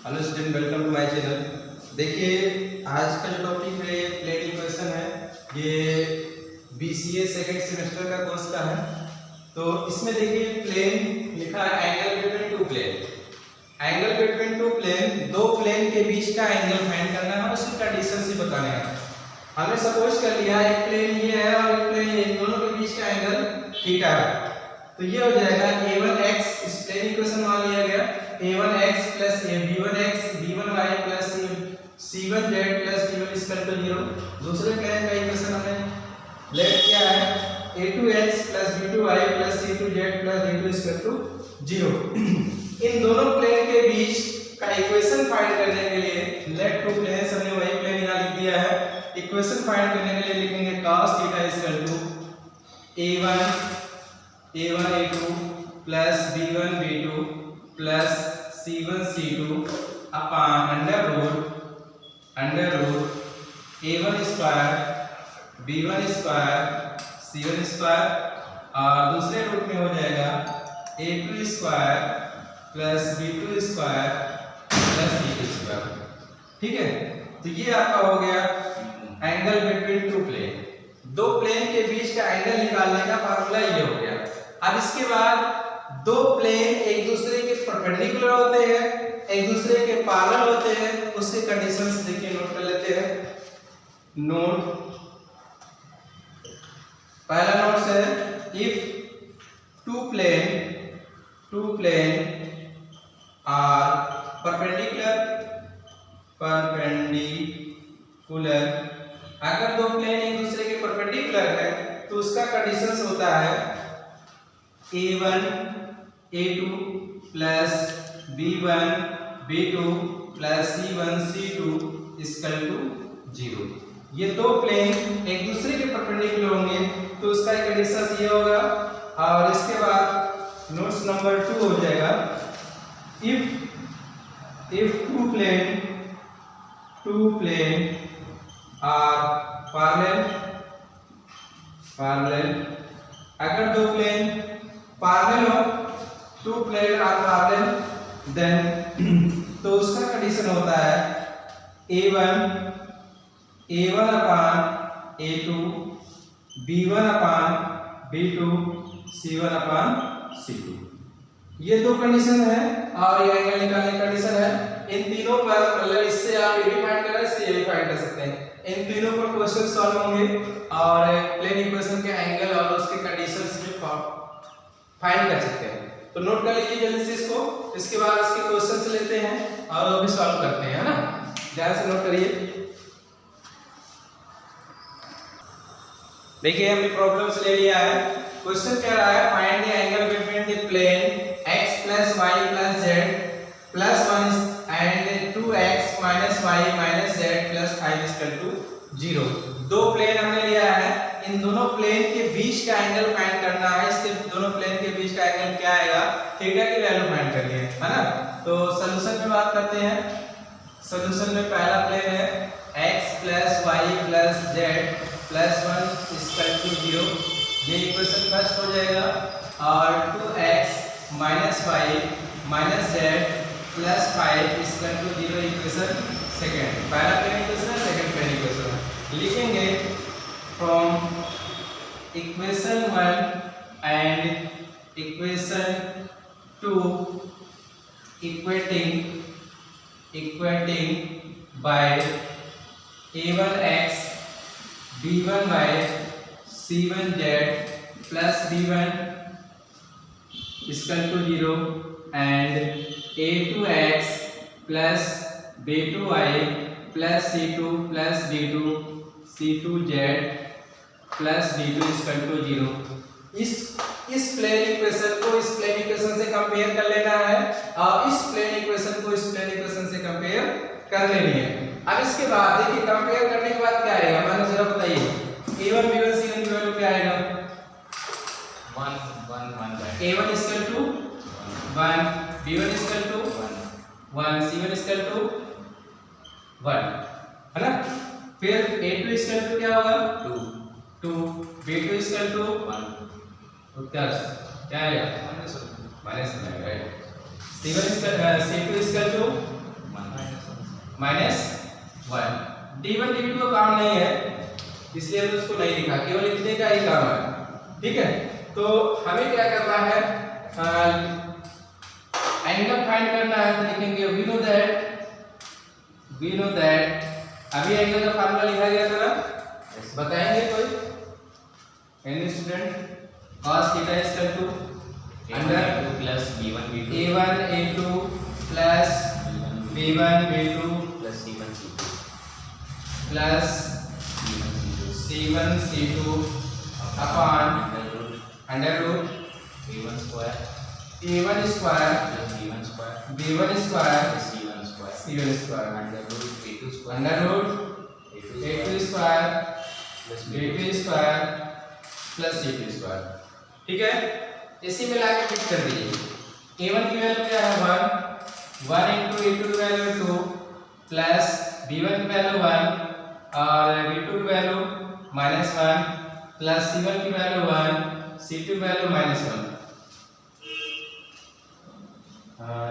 Hello student, welcome to my channel. देखिए आज का जो टॉपिक है ये प्लेन इक्वेशन है। ये बीसीए सेकंड सेमेस्टर का कोर्स का है। तो इसमें देखिए प्लेन लिखा है angle between two plane. Angle between two plane, दो प्लेन के बीच का एंगल फाइंड करना है और उसकी कंडीशन से बताना है। हमने सपोज कर लिया एक प्लेन ये है और एक प्लेन ये, इन दोनों के बीच का एंगल थीटा है। तो ये हो जाएगा a1x, इस प्लेन इक्वेशन मान लिया गया a1x plus b1x b1y plus c1z plus d1 equal to 0। दूसरे प्लेन का इक्वेशन हमने लेट किया है a2x plus b2y plus c2z plus d2 equal to 0। इन दोनों प्लेन के बीच का इक्वेशन फाइंड करने के लिए लेट टू प्लेन्स हमने वही प्लेन यहां लिख दिया है। इक्वेशन फाइंड करने के लिए लिखेंगे cos theta equal to a1 a2 plus b1 b2 plus c1 c2 upon under root a1 square b1 square c1 square और दूसरे रूट में हो जाएगा a2 square plus b2 square plus c2 square. ठीक है, तो ये आपका हो गया एंगल बिटवीन टू प्लेन। दो प्लेन के बीच का एंगल निकालने का फार्मूला ये हो गया। अब इसके बाद दो प्लेन एक दूसरे के परपेंडिकुलर होते हैं, एक दूसरे के पैरेलल होते हैं, उसके कंडीशंस देखिए नोट कर लेते हैं। नोट पहला नोट है if two plane are perpendicular, अगर दो प्लेन एक दूसरे के परपेंडिकुलर है तो उसका कंडीशंस होता है a1 a2 plus b1 b2 plus c1 c2 equal to 0। ये दो प्लेन एक दूसरे के परपेंडिकुलर होंगे तो उसका कंडीशन ये होगा। और इसके बाद नोट्स नंबर 2 हो जाएगा if two plane are parallel, अगर दो प्लेन पैरेलल हो, two plane are parallel, then तो उसका कंडीशन होता है a1 upon a2 b1 upon b2 c1 upon c2। ये दो कंडीशन है और ये एंगल निकालने की कंडीशन है। इन तीनों पर मतलब इससे आप ये भी फाइंड कर सकते हैं, इससे ये भी फाइंड कर सकते हैं। इन तीनों पर क्वेश्चन सॉल्व होंगे और प्लेन इक्वेशन के एंगल और उसके कंडीशंस भी फाइंड कर सकते हैं। तो नोट कर लीजिए जल्दी से इसको, इसके बाद इसके क्वेश्चंस लेते हैं और वो भी सॉल्व करते हैं, है ना। ध्यान से नोट करिए। देखिए हमने प्रॉब्लम्स ले लिया है। क्वेश्चन कह रहा है find the angle between the plane x plus y plus z plus 1 and 2x minus y minus z plus 5 equal to 0। दो प्लेन हमने लिया है, इन दोनों प्लेन के बीच का एंगल फाइंड करना है। इसके दोनों प्लेन के बीच का एंगल क्या आएगा, थीटा की वैल्यू फाइंड करनी है ना। तो सॉल्यूशन में बात करते हैं। सॉल्यूशन में पहला प्लेन है x plus y plus z plus 1 equal to 0। ये इक्वेशन फर्स्ट हो जाएगा और 2x minus y minus z plus 5 equal to 0 equation second. पहला प्लेन इक्वेशन है, सेकंड प्लेन इक्वेशन है। लिखेंगे from equation 1 and equation 2 equating by a1x b1y c1z plus b1 equal to 0 and a2x plus b2y plus c2 plus d2 c2z plus d2 equal to 0। इस plane equation को इस plane equation से compare कर लेना है और इस plane equation को इस प्लेन इक्वेशन से कंपेयर कर लेनी है। अब इसके बाद देखिए कंपेयर करने के बाद क्या आएगा, मानो जरा बताइए। a1 b1 c1 की वैल्यू क्या आएगा, 1 a1 equal to 1 b1 equal to 1 c1 equal to 1, है ना। फिर a2 इक्वल टू क्या होगा 2 b2 इक्वल टू 1, तो क्या आएगा माइनस में, right. c2 equal to -1। D1 D2 का काम नहीं है इसलिए हमने उसको नहीं लिखा, केवल इतने का ही काम है। ठीक है, तो हमें क्या करना है, एंगल फाइंड करना है। तो लिखेंगे वी नो दैट अभी एंगल का फार्मूला लिखा गया था ना, बताएंगे कोई any student? cos theta is equal to under plus b1 b2 a1 a2 plus b1 b2 plus c1 c2 plus c1 c2 upon under root a1 square a1 square plus b1 square b1 square plus c1 square c1 square under root a2 square under root a2 square plus b2 square plus c2 square. ठीक है, इसी में लाके fit कर दीजिए। a1 की value क्या है 1 into a2 की वैल्यू 2 प्लस b1 की वैल्यू 1 और b2 की वैल्यू -1 प्लस c1 की वैल्यू 1 c2 की वैल्यू -1।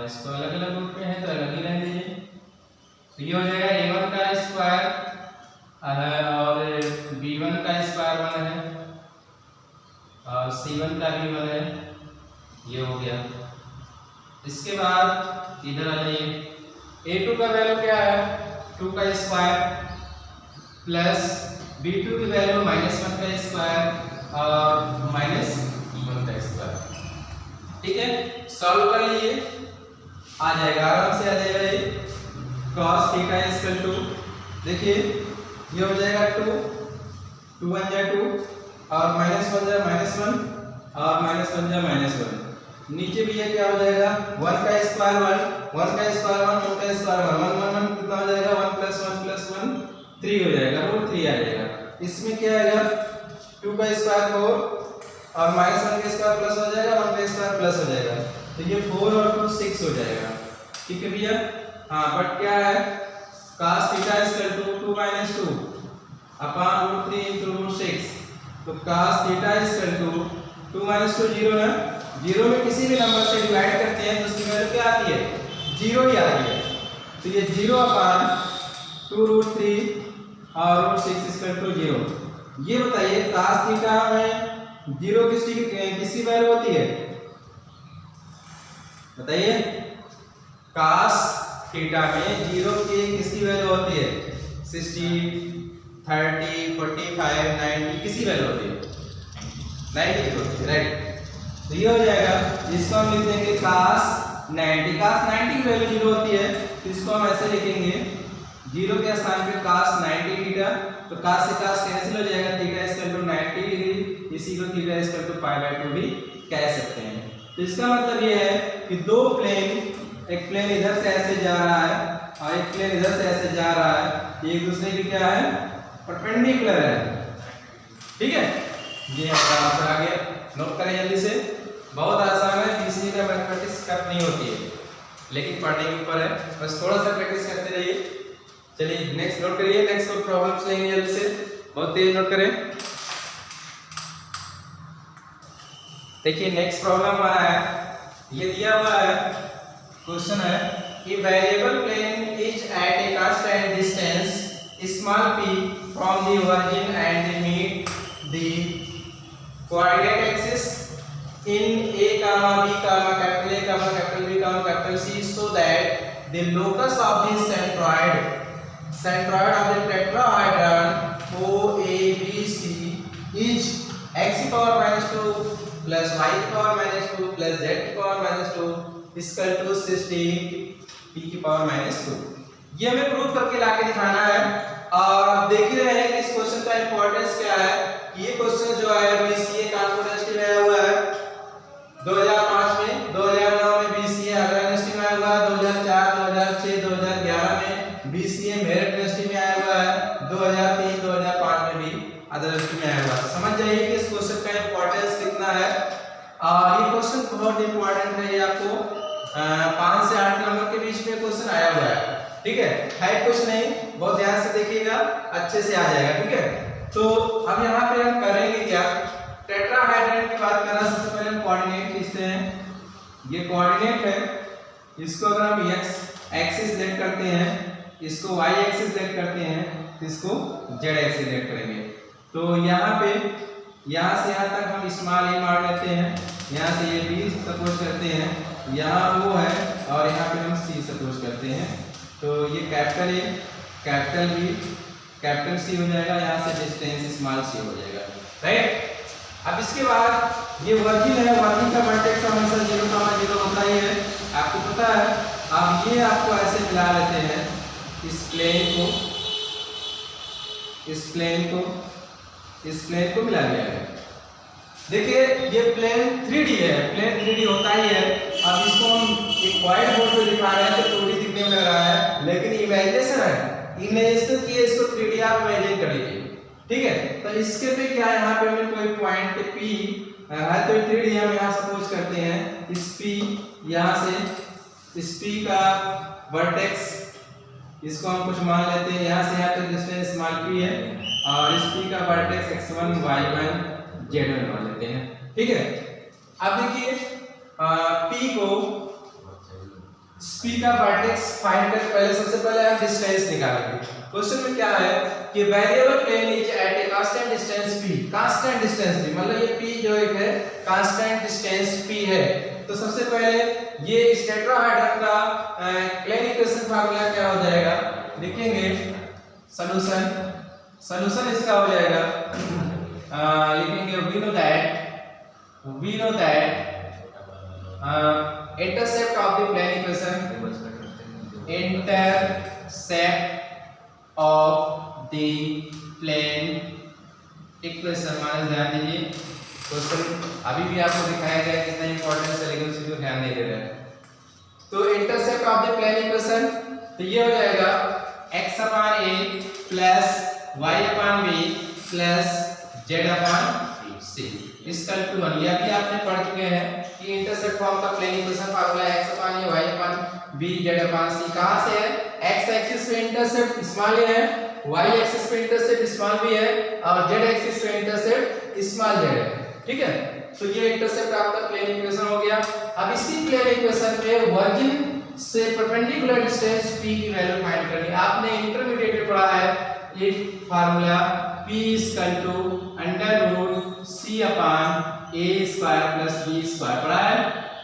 इसको अलग अलग रूप में है तो अलग ही रहने दीजिए। तो ये हो जाएगा a1 का स्क्वायर और b1 का स्क्वायर 1 है और c1 का भी 1 है, ये हो गया। इसके बाद इधर आ जाइए, a2 का वैल्यू क्या है 2 का स्क्वायर प्लस b2 की वैल्यू -1 का स्क्वायर और -1 का स्क्वायर। ठीक है, सॉल्व कर लीजिए, आ जाएगा, आराम से आ जाएगा। ये cos theta is equal to, देखिए ये हो जाएगा 2 1 जा 2 और -1 जा -1 और -1 जा -1। नीचे भी ये क्या हो जाएगा 1 का स्क्वायर 1 का स्क्वायर 1 का स्क्वायर 1 1 कितना हो जाएगा 1 + 1 3 हो जाएगा, रूट 3 आ जाएगा। इसमें क्या आएगा 2 का स्क्वायर 4 और -1 का स्क्वायर प्लस हो जाएगा 1 का स्क्वायर प्लस हो जाएगा, तो ये 4 और 2 6 हो जाएगा। ठीक है भैया, हाँ बट क्या है cos theta is equal to 2 - 2 upon √3 into √6। तो cos theta is equal to 2 - 2 0 ना, 0 में किसी भी नंबर से डिवाइड करते हैं तो उसकी वैल्यू क्या आती है 0 ही आती है। तो ये 0 अपॉन 2√3 और √6 इक्वल टू 0। ये बताइए cos थीटा में 0 किसकी वैल्यू होती है, बताइए cos थीटा में 0 की किसकी वैल्यू होती है 60 30 45 90 किसकी वैल्यू होती है 90 की होती है, राइट। तो ये हो जाएगा, इसको हम लिख देंगे cos 90 की वैल्यू 0 होती है, तो इसको हम ऐसे लिखेंगे 0 के स्थान पे cos 90 थीटा, तो cos से cos कैंसिल हो जाएगा, theta is equal to 90 degree, इसी को थीटा इज इक्वल टू π/2 भी कह सकते हैं। तो इसका मतलब ये है कि दो प्लेन, एक प्लेन इधर से ऐसे जा रहा है और एक प्लेन इधर से ऐसे जा रहा है, ये एक दूसरे की क्या है परपेंडिकुलर है। ठीक है, ये आपका आंसर आ गया, नोट करें जल्दी से, बहुत आसान है, बीसीए का मैथमेटिक्स कट नहीं होती है लेकिन पढ़ने के ऊपर है, बस थोड़ा सा प्रैक्टिस करते रहिए। चलिए नेक्स्ट नोट करिए, नेक्स्ट कोई प्रॉब्लम्स लेंगे जल्दी से, बहुत तेज नोट करें। देखिए नेक्स्ट प्रॉब्लम हमारा है, ये दिया हुआ है, क्वेश्चन है कि variable plane is at a constant distance small p from the origin and they meet the coordinate axis in a comma b comma capital A comma capital B comma capital C so that the locus of the centroid of the tetrahedron OABC is x power minus 2 plus y power minus 2 plus z power minus 2 is equal to 16 p की power minus 2। ये हमें prove करके लाके दिखाना है। और देख ही रहे हैं कि इस क्वेश्चन का इंपॉर्टेंस क्या है। ये क्वेश्चन जो है बीसीए कानपुर यूनिवर्सिटी में आया हुआ है 2005 में, 2009 में बीसीए आगरा यूनिवर्सिटी में आया हुआ है, 2004, 2006, 2011 में बीसीए मेरठ यूनिवर्सिटी में आया हुआ है, 2003, 2005 में भी अदर यूनिवर्सिटी में आया हुआ है। समझ जाइए कि इस क्वेश्चन का इंपॉर्टेंस कितना है। और ये क्वेश्चन बहुत इंपॉर्टेंट है, ये आपको 5 से 8 नंबर के बीच में क्वेश्चन आया हुआ है। ठीक है, हाई क्वेश्चन नहीं, बहुत ध्यान से देखिएगा, अच्छे से आ जाएगा। ठीक है, तो अब यहाँ पे हम करेंगे क्या, टेट्राहेड्रन की बात करना। सबसे पहले हम कोऑर्डिनेट खींचते हैं। ये कोऑर्डिनेट है, इसको अगर हम x एक्सिस लेट करते हैं, इसको y एक्सिस लेट करते हैं, इसको z एक्सिस लेट करेंगे। तो यहाँ पे यहाँ से यहाँ तक हम स्मॉल a मार लेते हैं, यहाँ से ये b सपोज करते हैं, यहाँ वो है और यहाँ पे हम c सपोज करते हैं। तो ये capital A capital B capital C हो जाएगा, यहाँ से डिस्टेंस स्मॉल c हो जाएगा, राइट। अब इसके बाद ये वर्किंग है, वर्किंग का वर्टेक्स हमेशा 0,0 होता ही है, आपको पता है। अब ये आपको ऐसे मिला लेते हैं, इस प्लेन को मिला लिया है। देखिए ये प्लेन 3D है, प्लेन 3D होता ही है। अब इसको हम एक व्हाइट बोर्ड पे दिखा रहे हैं तो 2D दिखने में लग रहा है, लेकिन इमेजिनेशन है, इमेजिनेशन की इसको 3D आप इमेजिन कर लीजिए, ठीक है। तो इसके पे क्या है, यहाँ पे हमें कोई पॉइंट P है तो 3D हम यहाँ सपोज करते हैं, इस P यहाँ से इस P का वर्टेक्स इसको हम कुछ मान लेते हैं, यहाँ से यहाँ तक डिस्टेंस स्मॉल p है और इस P का वर्टेक्स x1 y1 z1 मान लेते हैं, ठीक है। अब देखिए P का वर्टेक्स फाइंड कर, पहले सबसे पहले हम डिस्टेंस निकालेंगे। क्वेश्चन में क्या है कि variable plane is at a constant distance p, constant distance p मतलब ये p जो एक है कांस्टेंट डिस्टेंस p है। तो सबसे पहले ये इस टेट्राहेड्रन का प्लेन इक्वेशन फार्मूला क्या हो जाएगा, लिखेंगे सॉल्यूशन इसका हो जाएगा, लिखेंगे we know that intercept of the plane equation, intercept of the plane equation minus ध्यान दीजिए, क्वेश्चन अभी भी आपको दिखाया गया कितना इंपॉर्टेंट है, लेकिन उसी को ध्यान नहीं दे रहे हैं। तो intercept of the plane equation, तो ये हो जाएगा x upon a plus y upon b plus z upon c equal to 1। यह भी आपने पढ़ चुके हैं कि इंटरसेप्ट फॉर्म का plane equation formula x upon a y upon b z upon c कहां से है, x एक्सिस पे इंटरसेप्ट स्मॉल a है, y एक्सिस पे इंटरसेप्ट स्मॉल b है और z एक्सिस पे इंटरसेप्ट स्मॉल z है, ठीक है। तो ये इंटरसेप्ट आपका प्लेन इक्वेशन हो गया। अब इसी प्लेन इक्वेशन पे वर्किंग से परपेंडिकुलर डिस्टेंस p की वैल्यू फाइंड करनी है। आपने इंटरमीडिएट में पढ़ा है ये formula p √c upon a square plus b square, पढ़ा है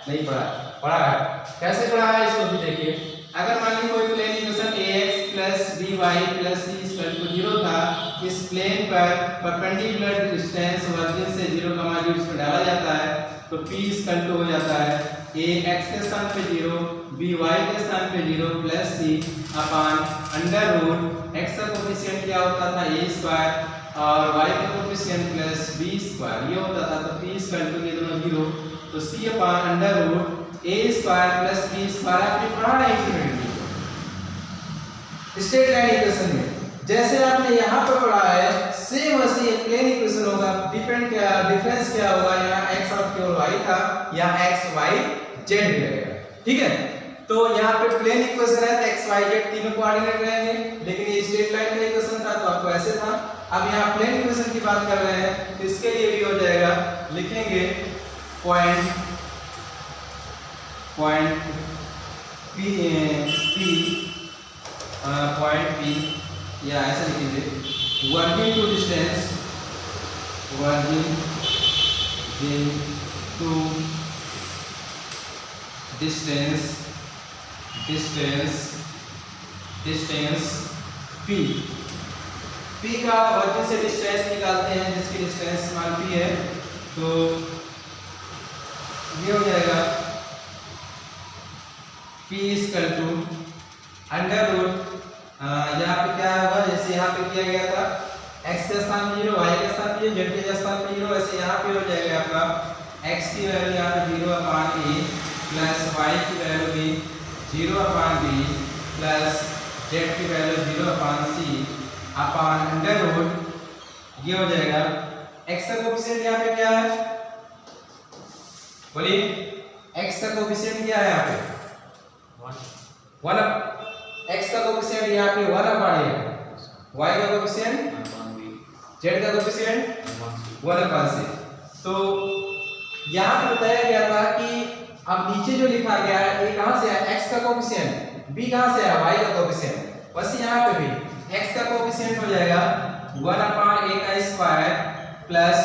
नहीं पढ़ा, पढ़ा है। कैसे पढ़ा है इसको भी देखिए। अगर मान लीजिए कोई plane equation ax plus by plus c equal to 0 था, इस प्लेन पर परपेंडिकुलर डिस्टेंस वर्किंग से 0,0 इसमें डाला जाता है तो p इक्वल टू हो जाता है ax के स्थान पे 0 by के स्थान पे 0 plus c upon under x का कोएफिशिएंट क्या होता था a स्क्वायर और y का कोएफिशिएंट प्लस b स्क्वायर ये होता था। तो p इक्वल टू ये दोनों 0 तो c upon under a square plus b square आपने पढ़ा है इंटीग्रेट स्ट्रेट लाइन इक्वेशन में, जैसे आपने यहाँ पर पढ़ा है सेम वैसे प्लेन इक्वेशन होगा। डिफरेंस क्या होगा, यहाँ x और केवल y था, यहाँ x y z रहेगा, ठीक है। तो यहाँ पे प्लेन इक्वेशन है तो x y z तीनों कोऑर्डिनेट रहेंगे, लेकिन ये स्ट्रेट लाइन का इक्वेशन था तो आपको ऐसे था। अब यहाँ प्लेन इक्वेशन की बात कर रहे हैं तो इसके लिए भी हो जाएगा, लिखेंगे पॉइंट P या ऐसा लिखेंगे वर्किंग टू डिस्टेंस P का वर्किंग से डिस्टेंस निकालते हैं जिसकी डिस्टेंस मान P है, तो ये हो जाएगा P equal to under root यहाँ पे क्या होगा, जैसे यहाँ पे किया गया था x के स्थान पे 0 y के स्थान पे 0 z के स्थान पे 0, वैसे यहाँ पे हो जाएगा आपका x की वैल्यू यहाँ पे 0 अपान a प्लस y की वैल्यू भी 0 अपान b प्लस z की वैल्यू 0 अपान c अपान अंडर रूट ये हो जाएगा x का कोएफिशिएंट यहाँ पे क्या है, बोलिए x का कोएफिशिएंट क्या है यहाँ पे 1 x का कोएफिशिएंट यहाँ पे 1 अपान है, y का कोएफिशिएंट z का कोएफिशिएंट 1 अपान से। तो यहाँ पे बताया गया था कि अब नीचे जो लिखा गया है ये कहाँ से है, x का कोएफिशिएंट, b कहाँ से है, y का कोएफिशिएंट। बस यहाँ पे भी x का कोएफिशिएंट हो जाएगा 1 अपान a का स्क्वायर प्लस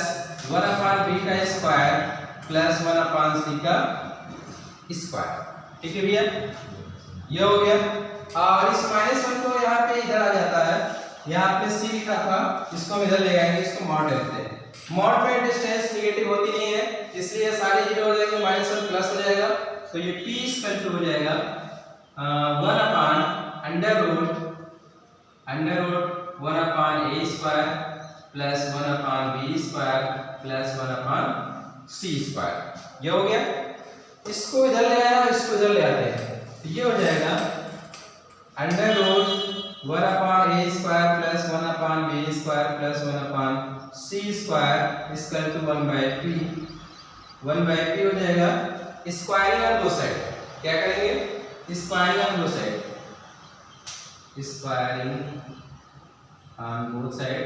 1 अपान b का स्क्वायर प्लस 1 अपान c का स्क्वायर। ठीक है भैया, ये हो गया। और इस -1 को यहाँ पे इधर आ जाता है, यहाँ पे c लिखा था, इसको हम इधर ले आएंगे, इसको मॉड लेते हैं। मॉड में डिस्टेंस नेगेटिव होती नहीं है, इसलिए सारे जीरो हो जाएंगे, -1 प्लस हो जाएगा, तो ये p इक्वल टू हो जाएगा 1 upon under root 1 upon a square plus 1 upon b square plus 1 upon c square. ये हो गया। इसको इधर ले आया, इसको इधर ले आते हैं, तो ये हो जाएगा under root 1 upon a square plus 1 upon b square plus 1 upon c square equal to 1/p हो जाएगा। स्क्वायरिंग ऑन दो साइड, क्या करेंगे, स्क्वायरिंग ऑन दो side, squaring on both side,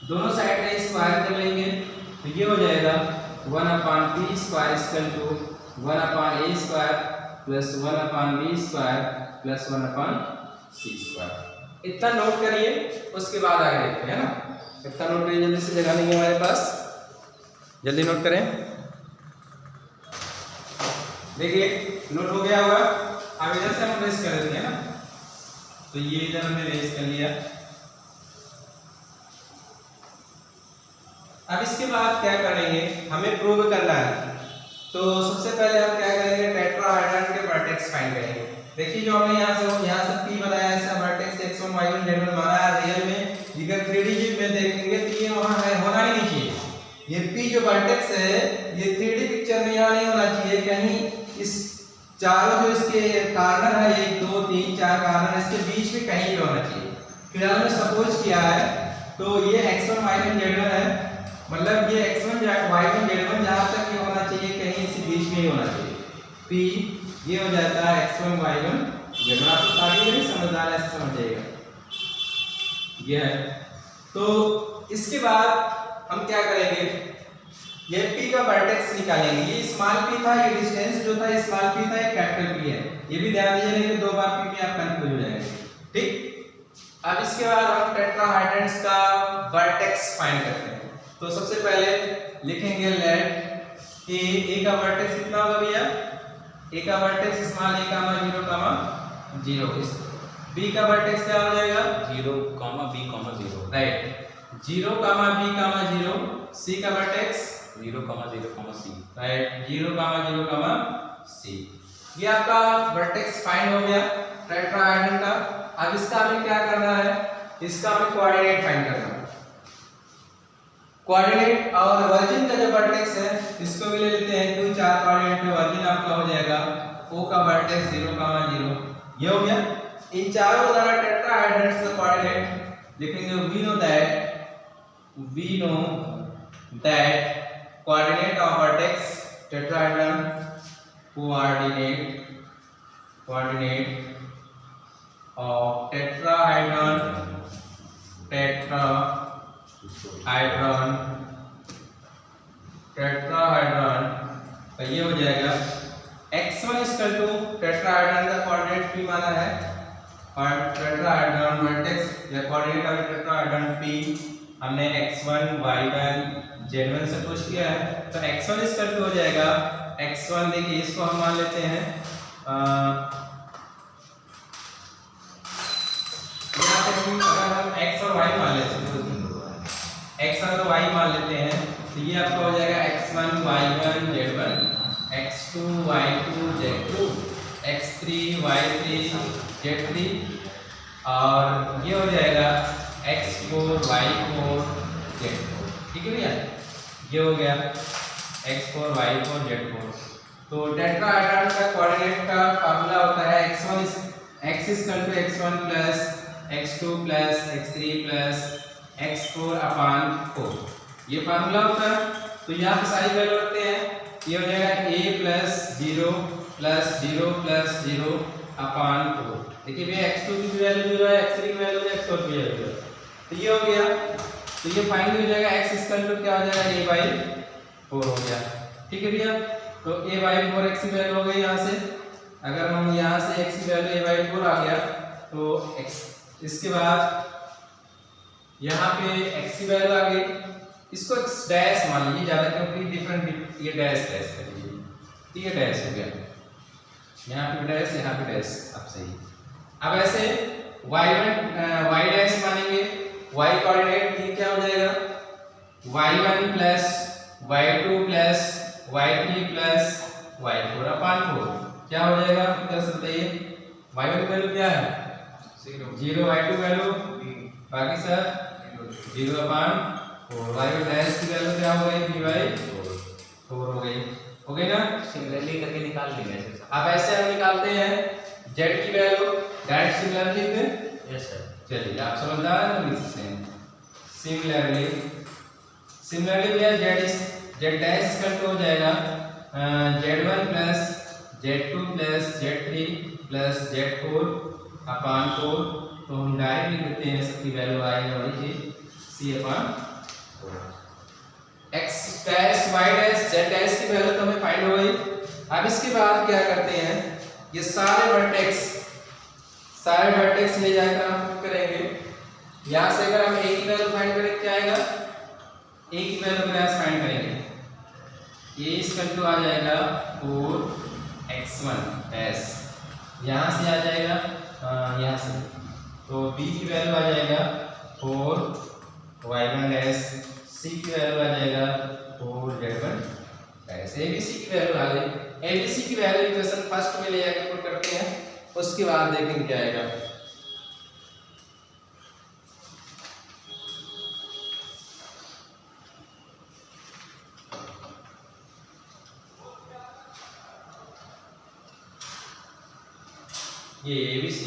दोनों साइड का स्क्वायर कर लेंगे, तो ये हो जाएगा 1 upon p square equal to 1 upon a square plus 1 upon b square plus 1 upon c square. इतना नोट करिए, उसके बाद आगे देखते हैं ना। इतना नोट करिए, जल्दी से जगह नहीं है हमारे पास, जल्दी नोट करें। देखिए नोट हो गया होगा। अब इधर से हम रेस कर देते हैं ना, तो ये इधर हमने रेस कर लिया। अब इसके बाद क्या करेंगे, हमें प्रूव करना है, तो सबसे पहले हम क्या करेंगे, टेट्राहेड्रन के वर्टेक्स फाइंड करेंगे। देखिए जो हमने यहाँ से P बनाया, ऐसा वर्टेक्स x1 y1 z1 माना है, रियल में अगर 3D में देखेंगे तो ये वहाँ है, होना ही नहीं चाहिए। ये P जो वर्टेक्स है, ये 3D पिक्चर में यहाँ नहीं होना चाहिए, कहीं इस चारों जो इसके कार्नर है, 1 2 3 4 कार्नर, इसके बीच में कहीं भी होना चाहिए। फिर हमने सपोज किया है, तो ये x1 y1 z1 है, मतलब ये x1 y1 z1 जहाँ तक ये होना चाहिए, कहीं इसी बीच में ही होना चाहिए। P ये हो जाता है x1 y1 z1। आपको सारी नहीं समझदार ऐसे समझ जाएगा, ये है। तो इसके बाद हम क्या करेंगे, ये P का वर्टेक्स निकालेंगे। ये स्मॉल p था, ये डिस्टेंस जो था स्मॉल p था, ये कैपिटल P है। ये भी ध्यान दीजिए, नहीं तो दो बार P में आप कंफ्यूज हो जाएंगे। ठीक, अब इसके बाद हम टेट्राहेड्रन्स का वर्टेक्स फाइंड करते हैं। तो सबसे पहले लिखेंगे लेट a का वर्टेक्स कितना होगा भैया, a का वर्टेक्स स्मॉल a, 0, 0। b का वर्टेक्स क्या हो जाएगा, 0, b, 0। Right, 0, b, 0। c का वर्टेक्स 0, 0, c। Right, 0, 0, c। ये आपका वर्टेक्स फाइंड हो गया टेट्राहेड्रन का। अब इसका हमें क्या करना है, इसका हमें कोऑर्डिनेट फाइंड करना है। कोऑर्डिनेट और वर्जिन का जो वर्टेक्स है, इसको भी ले लेते हैं, क्यों 4 कोऑर्डिनेट में वर्जिन आपका हो जाएगा O का वर्टेक्स 0, 0। ये हो गया। इन चारों द्वारा टेट्राहेड्रन्स का कोऑर्डिनेट लिखेंगे। We know that coordinate of vertex tetrahedron, coordinate of tetrahedron तो ये हो जाएगा x1 इक्वल टू टेट्राहेड्रन का कोऑर्डिनेट P माना है, और टेट्राहेड्रन वर्टेक्स या कोऑर्डिनेट ऑफ टेट्राहेड्रन P हमने x1 y1 z1 से पुश किया है। तो x1 इक्वल टू हो जाएगा x1, देखिए इसको हम मान लेते हैं यहाँ पे अगर हम x और y मान लेते हैं, x और y मान लेते हैं, तो ये आपका हो जाएगा x1 y1 z1, x2 y2 z2, x3 y3 z3, और ये हो जाएगा x4 y4 z4। ठीक है भैया, ये हो गया x4 y4 z4। तो टेट्राहेड्रन का कोऑर्डिनेट का फार्मूला होता है x equal to x1 plus x2 plus x3 plus x4 upon 4, ये फार्मूला होता है। तो यहाँ पे सारी वैल्यू रखते हैं, ये हो जाएगा a प्लस 0 प्लस 0 प्लस 0 अपान 4। देखिए भैया x2 की वैल्यू 0 है, x3 की वैल्यू x4 की वैल्यू 0 है, तो ये हो गया। तो ये फाइनल हो जाएगा x इक्वल टू क्या हो जाएगा a/4 हो गया। ठीक है भैया, तो a/4 x की वैल्यू हो गई। यहाँ से अगर हम यहाँ से x की वैल्यू a/4 आ गया, तो x, इसके बाद यहाँ पे x की वैल्यू आ गई, इसको x डैश मान लीजिए ज़्यादा क्योंकि डिफरेंट, ये डैश डैश कर लीजिए, ठीक है, डैश हो गया, यहाँ पे डैश, यहाँ पे डैश, अब सही। अब ऐसे y1 y डैश मानेंगे, y कोऑर्डिनेट ये क्या हो जाएगा, y1 plus y2 plus y3 plus y4 अपान 4, क्या हो जाएगा क्या से बताइए, y1 की वैल्यू क्या है 0, y2 वैल्यू बाकी सब 0 अपान 4, y1 डैश की वैल्यू क्या हो गई b/4 हो गई ना। सिमिलरली करके निकाल लेंगे ऐसे। अब ऐसे हम निकालते हैं z की वैल्यू, डायरेक्ट सिमिलरली लिखते हैं। Yes sir. चलिए आप समझदार हैं तो लिख सकते हैं सिमिलरली भैया z डैश इक्वल टू हो जाएगा z1 plus z2 plus z3 plus z4 अपान 4, तो हम डायरेक्ट लिख देते हैं, सबकी वैल्यू आएगी वही चीज c अपान 4। x dash y dash z dash की वैल्यू तो हमें फाइंड हो गई। अब इसके बाद क्या करते हैं, ये सारे वर्टेक्स ले जाकर हम पुट करेंगे। यहाँ से अगर हम a की वैल्यू फाइंड करें क्या आएगा, a की वैल्यू क्रॉस फाइंड करेंगे, a इक्वल टू आ जाएगा 4x1 डैश, यहाँ से आ जाएगा यहाँ से, तो b की वैल्यू आ जाएगा 4y1 डैश, c की वैल्यू आ जाएगा 4z1 डैश, abc की वैल्यू आ गई। abc की वैल्यू इक्वेशन फर्स्ट में ले जाकर पुट करते हैं, उसके बाद देखेंगे क्या आएगा। ये ABC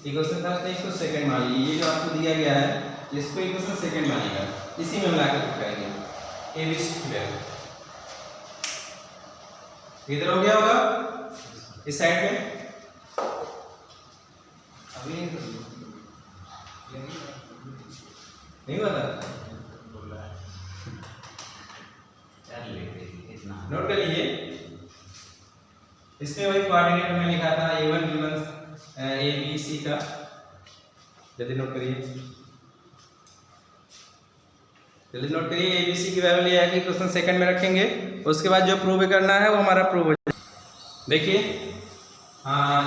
इक्वेशन फर्स्ट है, इसको सेकंड मान लीजिए, ये जो आपको दिया गया है इसको इक्वेशन सेकंड मानिएगा, इसी में मिलाकर पुट करेंगे ABC की वैल्यू। इधर हो गया होगा इस साइड में, अभी नहीं पता, नोट कर लीजिए। इसमें वही कोऑर्डिनेट में लिखा था a1 b1 abc का, जल्दी नोट करिए, abc की वैल्यू ले आके क्वेश्चन सेकंड में रखेंगे, उसके बाद जो प्रूव करना है वो हमारा प्रूव हो जाएगा। देखिए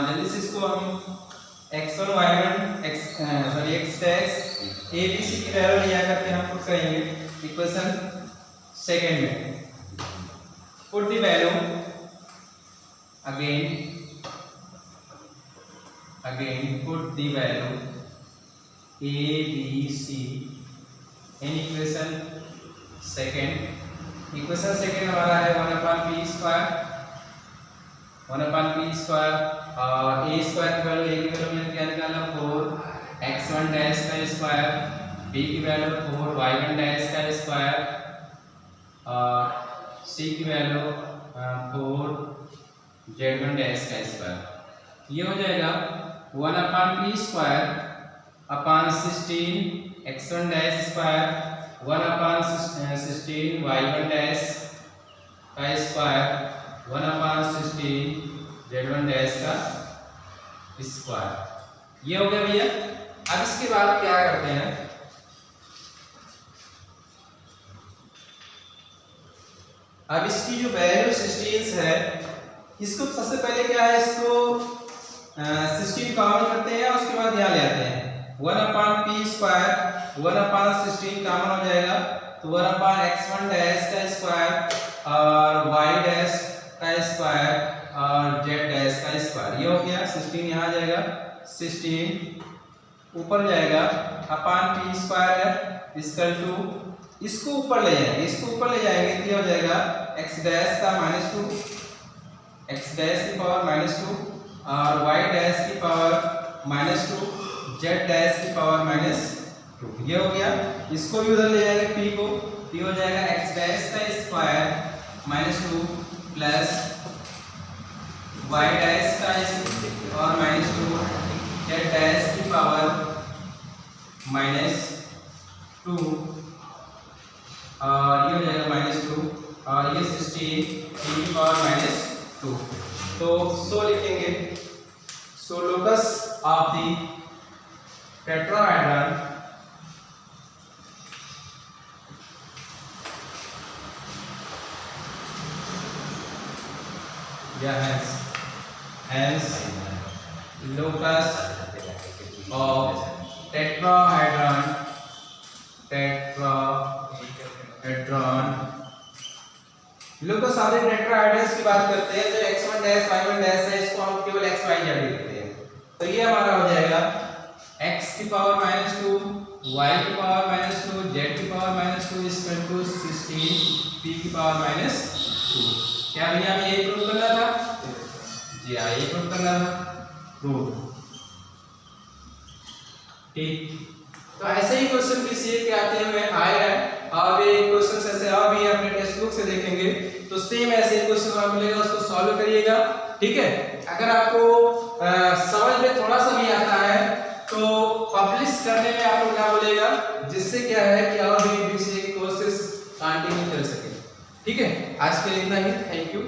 जल्दी से इसको हम x1 y1 x dash abc की वैल्यू ले आकर के हम पुट करेंगे इक्वेशन सेकंड में। Put the value again put the value a b c in equation second हमारा है 1/p स्क्वायर और a स्क्वायर की वैल्यू, a की वैल्यू मैंने क्या निकाला 4x1 डैश का स्क्वायर, b की वैल्यू 4y1 डैश का स्क्वायर और c की वैल्यू 4z1 डैश का स्क्वायर। ये हो जाएगा 1/p square upon 16 x1 dash square 1/16 y1 dash का स्क्वायर 1/16 z1 डैश का स्क्वायर। ये हो गया भैया। अब इसके बाद क्या करते हैं, अब इसकी जो वैल्यू 16 है, इसको सबसे पहले क्या है, इसको 16 कॉमन करते हैं, उसके बाद यहाँ ले आते हैं 1/p स्क्वायर 1/16 कॉमन हो जाएगा, तो 1/x1 डैश का स्क्वायर और y डैश का स्क्वायर और z डैश का स्क्वायर। ये हो गया 16, यहाँ आ जाएगा 16 ऊपर जाएगा अपान p स्क्वायर है इक्वल टू, इसको ऊपर ले जाएंगे, तो ये हो जाएगा x डैश का -2 x डैश की पावर -2 और y डैश की पावर -2 z डैश की पावर -2। ये हो गया। इसको भी उधर ले जाएंगे p को, p हो जाएगा x डैश का स्क्वायर -2 प्लस y डैश का और -2 z डैश की पावर -2 और ये हो जाएगा -2 और ये 16 p की पावर -2। तो सो लिखेंगे, so locus of the tetrahedron या hence locus of tetrahedron locus of the tetrahedrons की बात करते हैं तो x1 डैश y1 डैश है, इसको हम केवल x y z लिखते हैं। तो ये हमारा हो जाएगा x की पावर -2 y की पावर -2 z की power -2 is equal to 16 p की पावर -2। क्या भैया हमें यही प्रूव करना था? जी हाँ, यही प्रूव करना था। प्रूव। ठीक, तो ऐसे ही क्वेश्चन बीसीए के आते हुए आए हैं और भी क्वेश्चन ऐसे और भी अपने टेक्स्ट बुक से देखेंगे तो सेम ऐसे क्वेश्चन वहां मिलेगा, उसको सॉल्व करिएगा। ठीक है, अगर आपको समझ में थोड़ा सा भी आता है तो पब्लिश करने में आपको क्या बोलेगा, जिससे क्या है कि और भी बीसीए की कोर्सेज कंटिन्यू कर सके। ठीक है, आज के लिए इतना ही। Thank you.